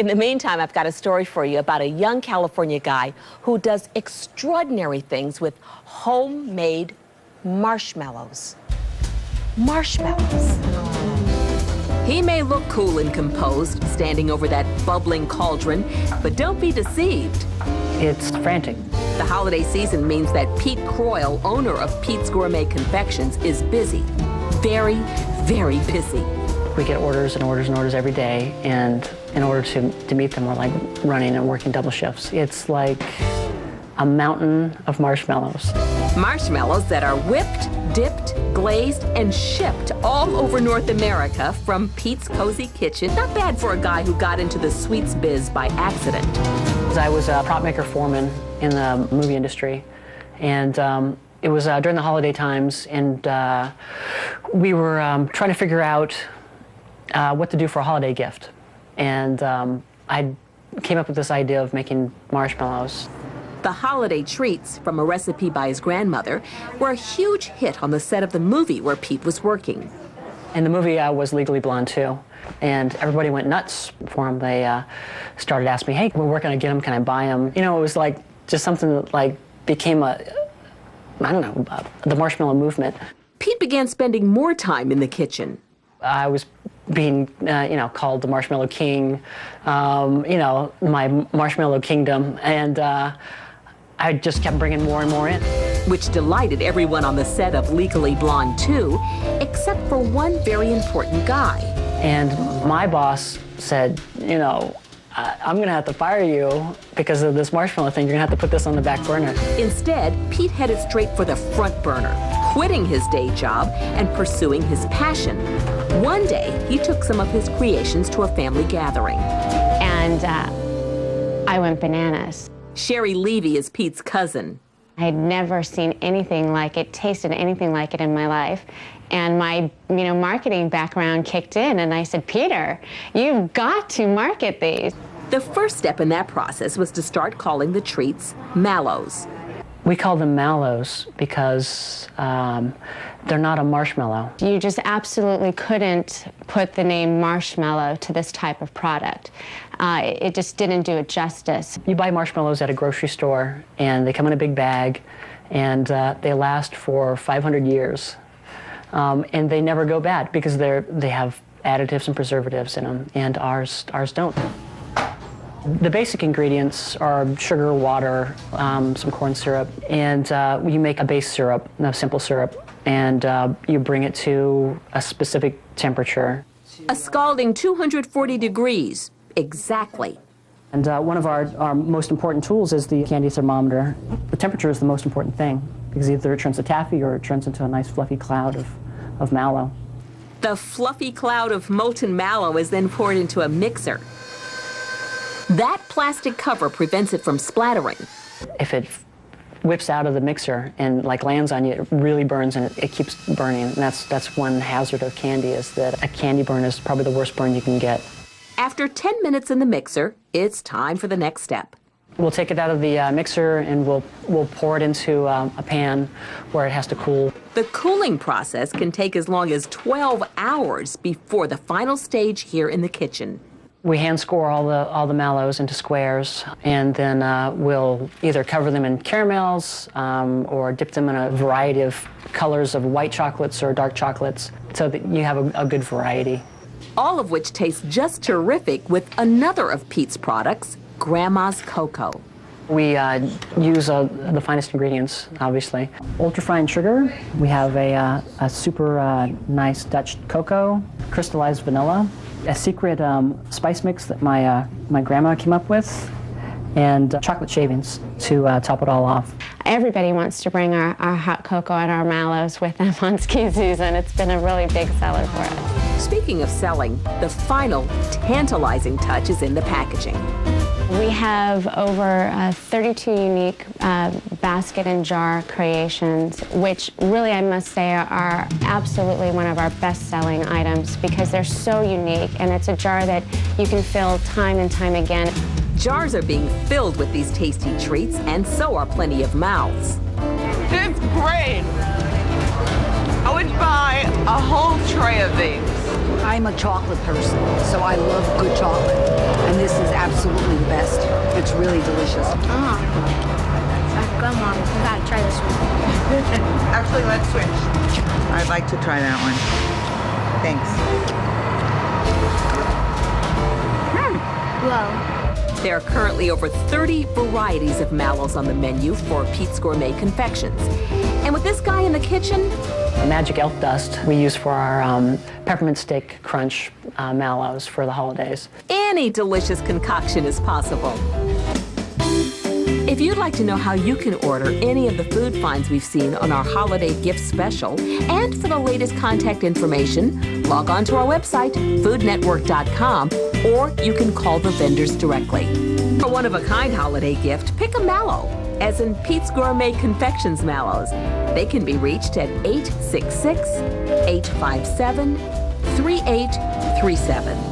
In the meantime, I've got a story for you about a young California guy who does extraordinary things with homemade marshmallows. Marshmallows. He may look cool and composed, standing over that bubbling cauldron, but don't be deceived. It's frantic. The holiday season means that Pete Croyle, owner of Pete's Gourmet Confections, is busy. Very, very busy. We get orders and orders and orders every day, and in order to meet them, we're like running and working double shifts. It's like a mountain of marshmallows. Marshmallows that are whipped, dipped, glazed, and shipped all over North America from Pete's Cozy Kitchen. Not bad for a guy who got into the sweets biz by accident. I was a prop maker foreman in the movie industry, and it was during the holiday times, and we were trying to figure out what to do for a holiday gift. And I came up with this idea of making marshmallows. The holiday treats, from a recipe by his grandmother, were a huge hit on the set of the movie where Pete was working. And the movie was Legally Blonde too, and everybody went nuts for him. They started asking me, hey, where can I get them? Can I buy them? You know, it was like just something that like became a, I don't know, the marshmallow movement. Pete began spending more time in the kitchen. I was being, called the Marshmallow King, my Marshmallow Kingdom, and I just kept bringing more and more in. Which delighted everyone on the set of Legally Blonde 2, except for one very important guy. And my boss said, I'm going to have to fire you because of this marshmallow thing. You're going to have to put this on the back burner. Instead, Pete headed straight for the front burner, quitting his day job and pursuing his passion. One day, he took some of his creations to a family gathering. And I went bananas. Sherry Levy is Pete's cousin. I had never seen anything like it, tasted anything like it in my life. And my, marketing background kicked in, and I said, Peter, you've got to market these. The first step in that process was to start calling the treats mallows. We call them mallows because they're not a marshmallow. You just absolutely couldn't put the name marshmallow to this type of product. It just didn't do it justice. You buy marshmallows at a grocery store, and they come in a big bag, and they last for 500 years. And they never go bad because they have additives and preservatives in them, and ours don't. The basic ingredients are sugar, water, some corn syrup, and you make a base syrup, a simple syrup, and you bring it to a specific temperature. A scalding 240 degrees, exactly. And one of our most important tools is the candy thermometer. The temperature is the most important thing, because either it turns to taffy or it turns into a nice fluffy cloud of mallow. The fluffy cloud of molten mallow is then poured into a mixer. That plastic cover prevents it from splattering. If it whips out of the mixer and lands on you, it really burns, and it keeps burning. And that's one hazard of candy, is that a candy burn is probably the worst burn you can get. After 10 minutes in the mixer, it's time for the next step. We'll take it out of the mixer, and we'll pour it into a pan where it has to cool. The cooling process can take as long as 12 hours before the final stage here in the kitchen. We hand score all the mallows into squares, and then we'll either cover them in caramels or dip them in a variety of colors of white chocolates or dark chocolates, so that you have a good variety. All of which tastes just terrific with another of Pete's products, Grandma's Cocoa. We use the finest ingredients, obviously. Ultra-fine sugar. We have a super nice Dutch cocoa, crystallized vanilla, a secret spice mix that my grandma came up with, and chocolate shavings to top it all off. Everybody wants to bring our hot cocoa and our mallows with them on ski season. It's been a really big seller for us. Speaking of selling, the final tantalizing touch is in the packaging. We have over 32 unique basket and jar creations, which really, I must say, are absolutely one of our best-selling items because they're so unique, and it's a jar that you can fill time and time again. Jars are being filled with these tasty treats, and so are plenty of mouths. It's great. I would buy a whole tray of these. I'm a chocolate person, so I love good chocolate, and this is It's really delicious. Come on, we gotta try this one. Actually, let's switch. I'd like to try that one. Thanks. Whoa. There are currently over 30 varieties of mallows on the menu for Pete's Gourmet Confections. And with this guy in the kitchen, The magic elf dust we use for our peppermint stick crunch mallows for the holidays. any delicious concoction is possible. If you'd like to know how you can order any of the food finds we've seen on our holiday gift special, and for the latest contact information, log on to our website, foodnetwork.com, or you can call the vendors directly. For a one-of-a-kind holiday gift, pick a mallow, as in Pete's Gourmet Confections mallows. They can be reached at 866-857-3837.